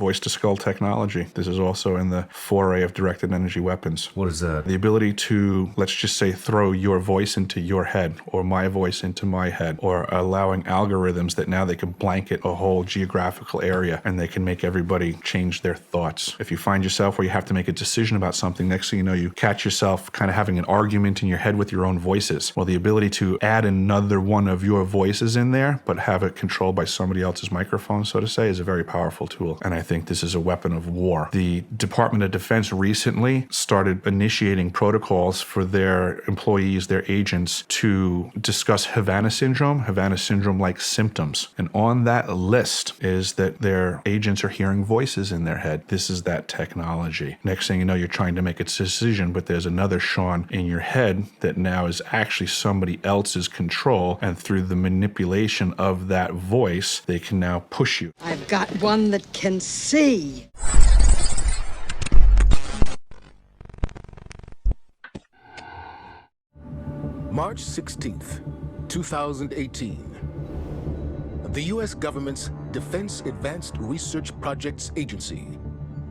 Voice-to-skull technology. This is also in the foray of directed energy weapons. What is that? The ability to, let's just say, throw your voice into your head, or my voice into my head, or allowing algorithms that now they can blanket a whole geographical area and they can make everybody change their thoughts. If you find yourself where you have to make a decision about something, next thing you know, you catch yourself kind of having an argument in your head with your own voices. Well, the ability to add another one of your voices in there, but have it controlled by somebody else's microphone, so to say, is a very powerful tool. And I think this is a weapon of war. The Department of Defense recently started initiating protocols for their employees, their agents, to discuss Havana syndrome-like symptoms. And on that list is that their agents are hearing voices in their head. This is that technology. Next thing you know, you're trying to make a decision, but there's another Sean in your head that now is actually somebody else's control, and through the manipulation of that voice, they can now push you. I've got one that can see. March 16th, 2018. The U.S. government's Defense Advanced Research Projects Agency,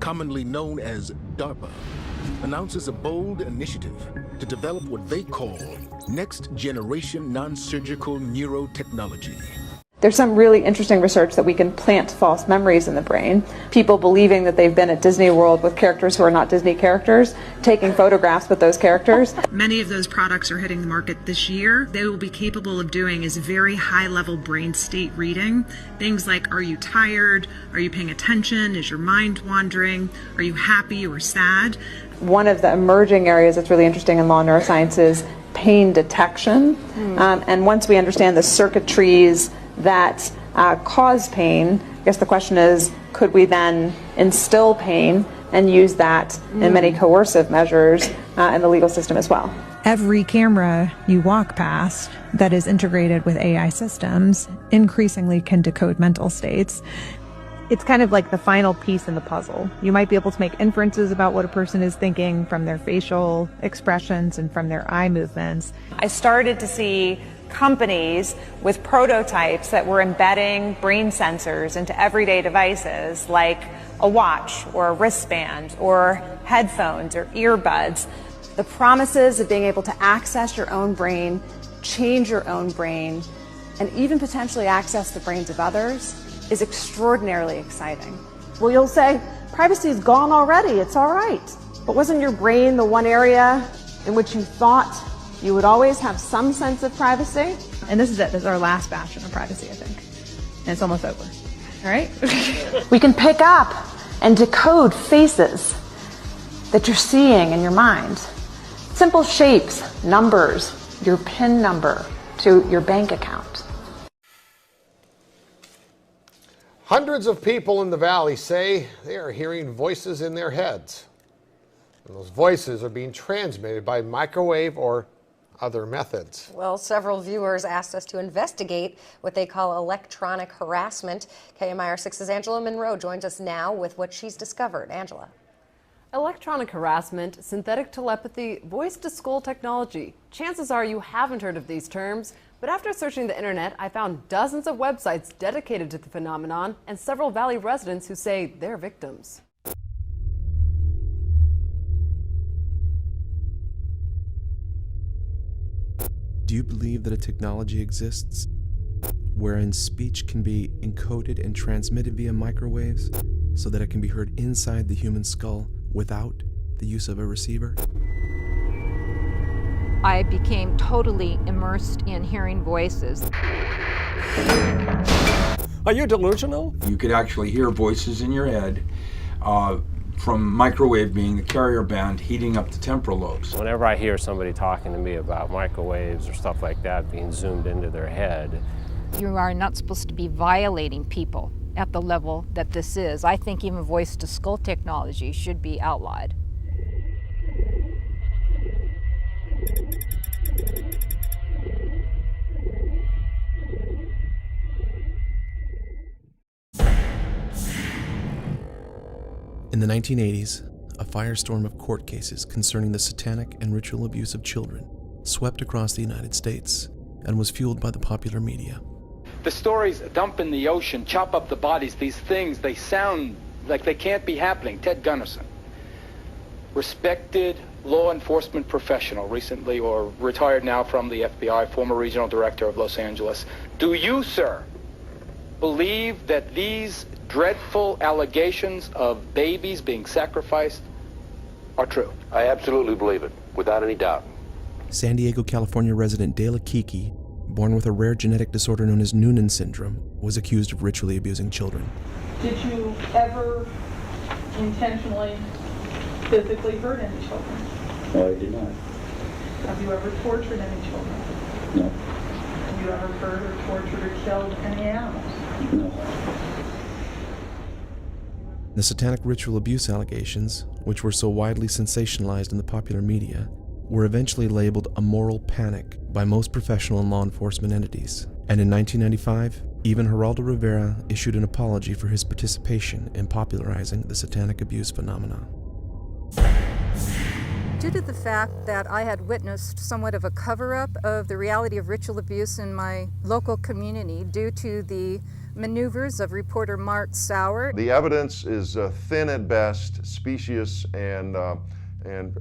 commonly known as DARPA, announces a bold initiative to develop what they call next-generation non-surgical neurotechnology. There's some really interesting research that we can plant false memories in the brain. People believing that they've been at Disney World with characters who are not Disney characters, taking photographs with those characters. Many of those products are hitting the market this year. They will be capable of doing is very high-level brain state reading. Things like, are you tired? Are you paying attention? Is your mind wandering? Are you happy or sad? One of the emerging areas that's really interesting in law neuroscience is pain detection. And once we understand the circuitries that cause pain, I guess the question is, could we then instill pain and use that in many coercive measures in the legal system as well? Every camera you walk past that is integrated with AI systems increasingly can decode mental states. It's kind of like the final piece in the puzzle. You might be able to make inferences about what a person is thinking from their facial expressions and from their eye movements. I started to see companies with prototypes that were embedding brain sensors into everyday devices like a watch or a wristband or headphones or earbuds. The promises of being able to access your own brain, change your own brain, and even potentially access the brains of others is extraordinarily exciting. Well, you'll say, privacy's gone already, it's all right. But wasn't your brain the one area in which you thought you would always have some sense of privacy? And this is it. This is our last bastion of privacy, I think. And it's almost over. All right? We can pick up and decode faces that you're seeing in your mind. Simple shapes, numbers, your PIN number to your bank account. Hundreds of people in the valley say they are hearing voices in their heads. And those voices are being transmitted by microwave or other methods. Well, several viewers asked us to investigate what they call electronic harassment. KMIR6's Angela Monroe joins us now with what she's discovered. Angela. Electronic harassment, synthetic telepathy, voice-to-skull technology. Chances are you haven't heard of these terms, but after searching the internet, I found dozens of websites dedicated to the phenomenon and several Valley residents who say they're victims. Do you believe that a technology exists wherein speech can be encoded and transmitted via microwaves so that it can be heard inside the human skull without the use of a receiver? I became totally immersed in hearing voices. Are you delusional? You could actually hear voices in your head from microwave being the carrier band heating up the temporal lobes. Whenever I hear somebody talking to me about microwaves or stuff like that being zoomed into their head. You are not supposed to be violating people at the level that this is. I think even voice-to-skull technology should be outlawed. In the 1980s, a firestorm of court cases concerning the satanic and ritual abuse of children swept across the United States and was fueled by the popular media. The stories dump in the ocean, chop up the bodies, these things, they sound like they can't be happening. Ted Gunderson, respected law enforcement professional, recently or retired now from the FBI, former regional director of Los Angeles. Do you, sir, believe that these dreadful allegations of babies being sacrificed are true? I absolutely believe it, without any doubt. San Diego, California resident Dela Kiki, born with a rare genetic disorder known as Noonan syndrome, was accused of ritually abusing children. Did you ever intentionally, physically hurt any children? No, I did not. Have you ever tortured any children? No. Have you ever hurt or tortured or killed any animals? No. The satanic ritual abuse allegations, which were so widely sensationalized in the popular media, were eventually labeled a moral panic by most professional and law enforcement entities. And in 1995, even Geraldo Rivera issued an apology for his participation in popularizing the satanic abuse phenomenon. Due to the fact that I had witnessed somewhat of a cover-up of the reality of ritual abuse in my local community due to the maneuvers of reporter Mark Sauer. The evidence is thin at best, specious, and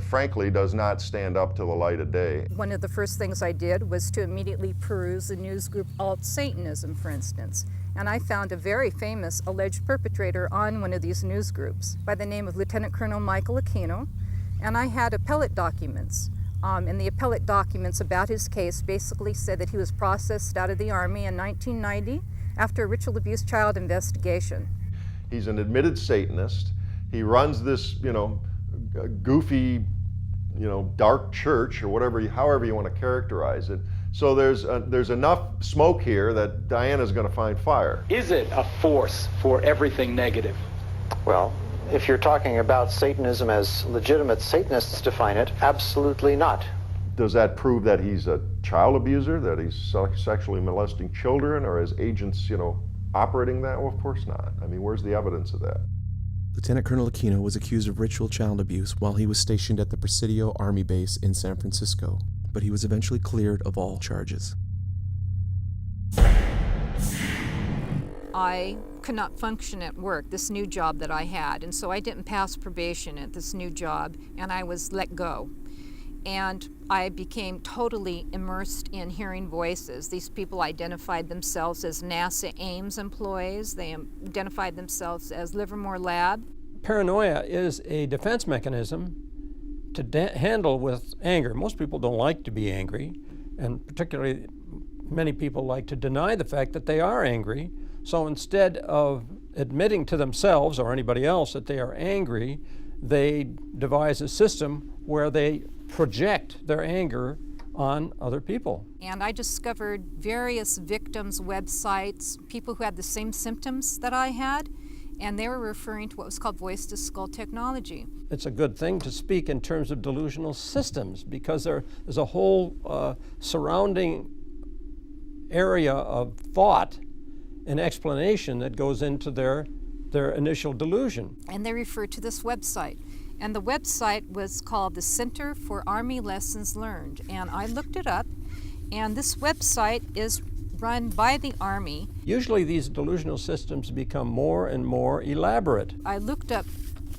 frankly does not stand up to the light of day. One of the first things I did was to immediately peruse the news group Alt-Satanism, for instance. And I found a very famous alleged perpetrator on one of these news groups by the name of Lieutenant Colonel Michael Aquino. And I had appellate documents. And the appellate documents about his case basically said that he was processed out of the Army in 1990 after a ritual abuse child investigation. He's an admitted Satanist. He runs this, goofy, dark church or whatever, however you want to characterize it. So there's enough smoke here that Diana's going to find fire. Is it a force for everything negative? Well, if you're talking about Satanism as legitimate Satanists define it, absolutely not. Does that prove that he's a child abuser, that he's sexually molesting children, or his agents, operating that? Well, of course not. I mean, where's the evidence of that? Lieutenant Colonel Aquino was accused of ritual child abuse while he was stationed at the Presidio Army Base in San Francisco, but he was eventually cleared of all charges. I could not function at work, this new job that I had, and so I didn't pass probation at this new job, and I was let go. And I became totally immersed in hearing voices. These people identified themselves as NASA Ames employees. They identified themselves as Livermore Lab. Paranoia is a defense mechanism to handle with anger. Most people don't like to be angry, and particularly many people like to deny the fact that they are angry. So instead of admitting to themselves or anybody else that they are angry, they devise a system where they project their anger on other people. And I discovered various victims' websites, people who had the same symptoms that I had, and they were referring to what was called voice-to-skull technology. It's a good thing to speak in terms of delusional systems because there's a whole surrounding area of thought and explanation that goes into their initial delusion. And they refer to this website. And the website was called the Center for Army Lessons Learned. And I looked it up, and this website is run by the Army. Usually these delusional systems become more and more elaborate. I looked up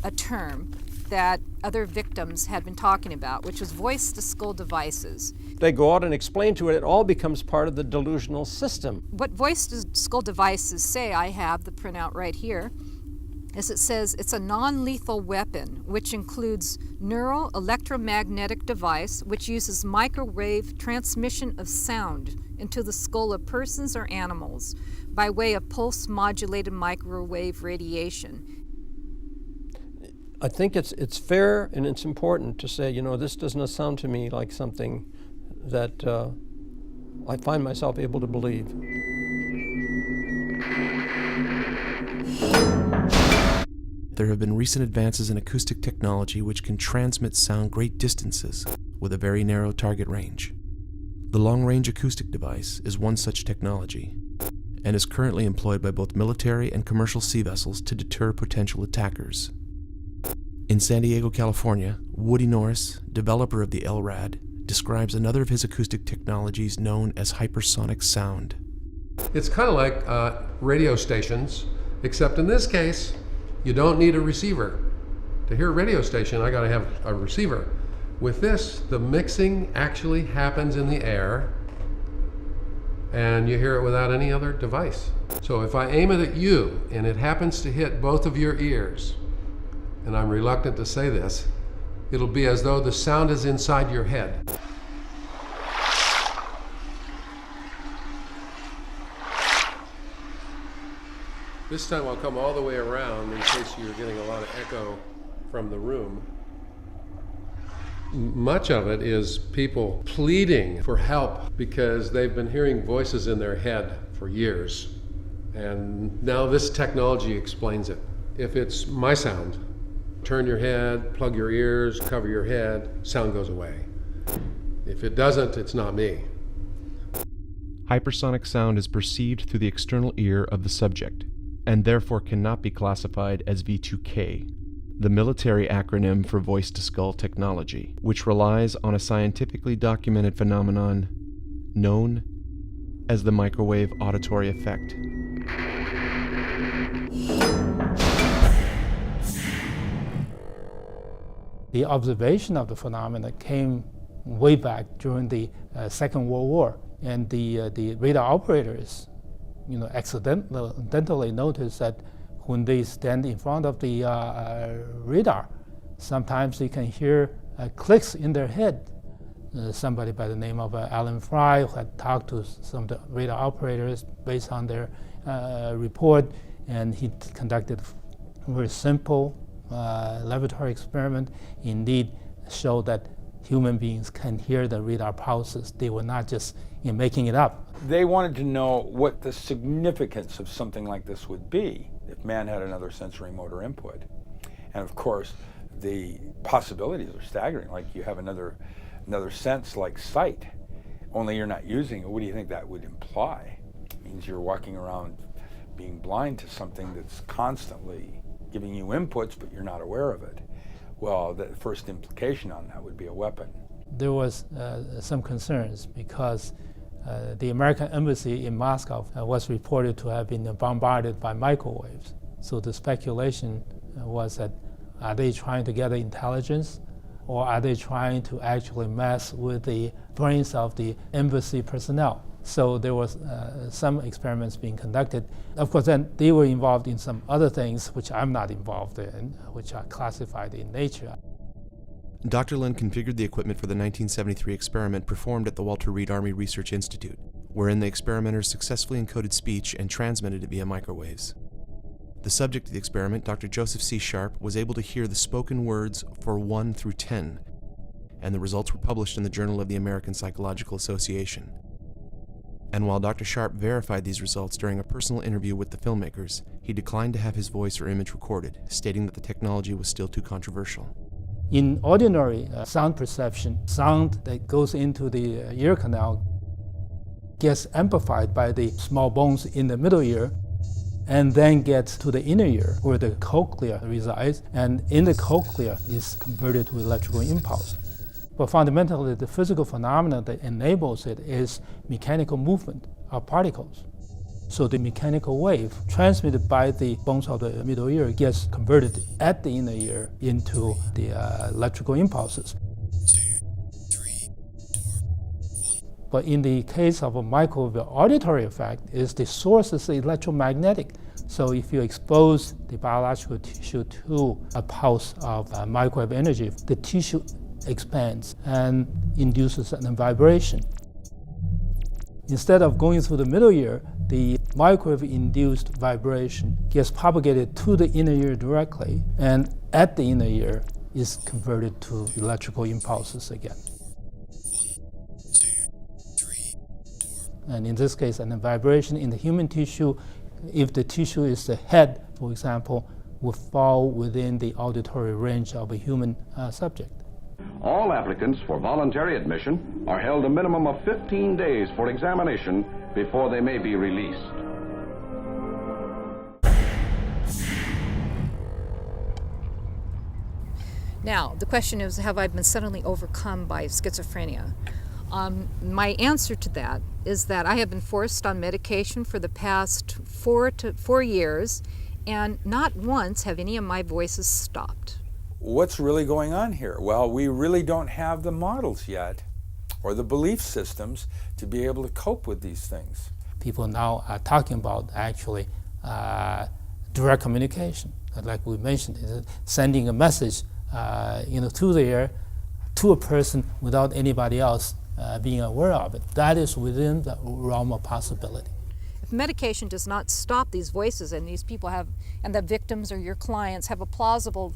a term that other victims had been talking about, which was voice-to-skull devices. They go out and explain to it all becomes part of the delusional system. What voice-to-skull devices say, I have the printout right here, is it says it's a non-lethal weapon, which includes neural electromagnetic device, which uses microwave transmission of sound into the skull of persons or animals by way of pulse-modulated microwave radiation. I think it's fair and it's important to say, this does not sound to me like something that I find myself able to believe. There have been recent advances in acoustic technology which can transmit sound great distances with a very narrow target range. The long-range acoustic device is one such technology and is currently employed by both military and commercial sea vessels to deter potential attackers. In San Diego, California, Woody Norris, developer of the LRAD, describes another of his acoustic technologies known as hypersonic sound. It's kind of like radio stations, except in this case, You don't need a receiver. To hear a radio station, I gotta have a receiver. With this, the mixing actually happens in the air, and you hear it without any other device. So if I aim it at you, and it happens to hit both of your ears, and I'm reluctant to say this, it'll be as though the sound is inside your head. This time I'll come all the way around in case you're getting a lot of echo from the room. Much of it is people pleading for help because they've been hearing voices in their head for years. And now this technology explains it. If it's my sound, turn your head, plug your ears, cover your head, sound goes away. If it doesn't, it's not me. Hypersonic sound is perceived through the external ear of the subject, and therefore cannot be classified as V2K, the military acronym for voice-to-skull technology, which relies on a scientifically documented phenomenon known as the microwave auditory effect. The observation of the phenomena came way back during the Second World War, and the radar operators, accidentally noticed that when they stand in front of the radar, sometimes they can hear clicks in their head. Somebody by the name of Alan Fry, who had talked to some of the radar operators based on their report, and he conducted a very simple laboratory experiment. Indeed, showed that human beings can hear the radar pulses. They were not just making it up. They wanted to know what the significance of something like this would be if man had another sensory motor input. And of course, the possibilities are staggering. Like you have another sense like sight, only you're not using it. What do you think that would imply? It means you're walking around being blind to something that's constantly giving you inputs, but you're not aware of it. Well, the first implication on that would be a weapon. There was some concerns because the American embassy in Moscow was reported to have been bombarded by microwaves. So the speculation was that, are they trying to gather intelligence, or are they trying to actually mess with the brains of the embassy personnel? So there was some experiments being conducted. Of course, then they were involved in some other things which I'm not involved in, which are classified in Nature. Dr. Lin configured the equipment for the 1973 experiment performed at the Walter Reed Army Research Institute, wherein the experimenters successfully encoded speech and transmitted it via microwaves. The subject of the experiment, Dr. Joseph C. Sharp, was able to hear the spoken words for 1 through 10, and the results were published in the Journal of the American Psychological Association. And while Dr. Sharp verified these results during a personal interview with the filmmakers, he declined to have his voice or image recorded, stating that the technology was still too controversial. In ordinary sound perception, sound that goes into the ear canal gets amplified by the small bones in the middle ear and then gets to the inner ear where the cochlea resides, and in the cochlea is converted to electrical impulse. But fundamentally, the physical phenomena that enables it is mechanical movement of particles. So the mechanical wave transmitted by the bones of the middle ear gets converted at the inner ear into the electrical impulses. But in the case of a microwave auditory effect, is the source is electromagnetic. So if you expose the biological tissue to a pulse of microwave energy, the tissue expands and induces a vibration. Instead of going through the middle ear, the microwave-induced vibration gets propagated to the inner ear directly, and at the inner ear is converted to electrical impulses again. And in this case, a vibration in the human tissue, if the tissue is the head, for example, will fall within the auditory range of a human subject. All applicants for voluntary admission are held a minimum of 15 days for examination before they may be released. Now, the question is, have I been suddenly overcome by schizophrenia? My answer to that is that I have been forced on medication for the past 4 years, and not once have any of my voices stopped. What's really going on here? Well, we really don't have the models yet, or the belief systems to be able to cope with these things. People now are talking about actually direct communication, like we mentioned, sending a message to the air, to a person without anybody else being aware of it. That is within the realm of possibility. If medication does not stop these voices, and these people have, and the victims or your clients have a plausible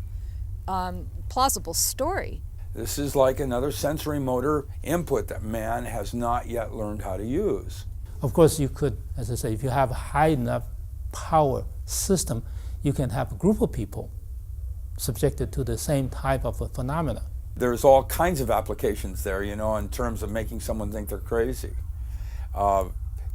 story. This is like another sensory motor input that man has not yet learned how to use. Of course, you could, as I say, if you have a high enough power system, you can have a group of people subjected to the same type of a phenomena. There's all kinds of applications there, in terms of making someone think they're crazy.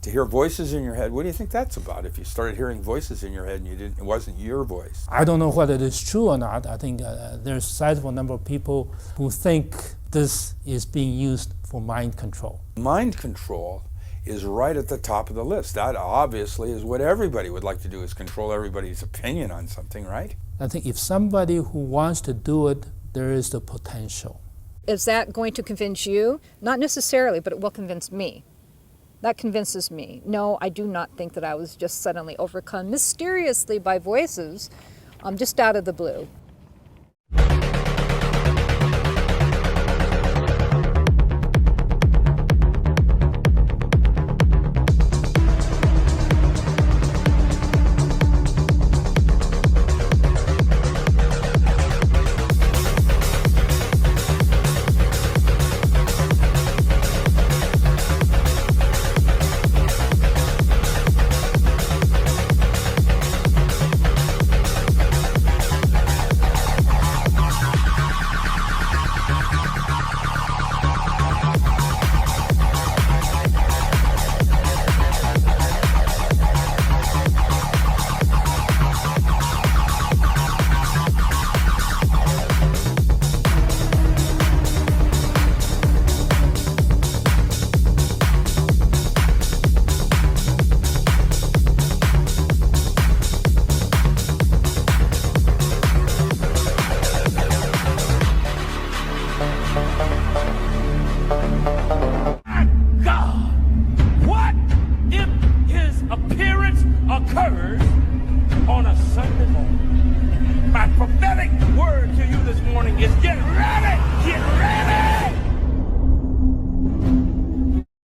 To hear voices in your head, what do you think that's about? If you started hearing voices in your head and it wasn't your voice. I don't know whether it is true or not. I think there's a sizable number of people who think this is being used for mind control. Mind control is right at the top of the list. That obviously is what everybody would like to do, is control everybody's opinion on something, right? I think if somebody who wants to do it, there is the potential. Is that going to convince you? Not necessarily, but it will convince me. That convinces me. No, I do not think that I was just suddenly overcome mysteriously by voices just out of the blue. On a Sunday morning, my prophetic word to you this morning is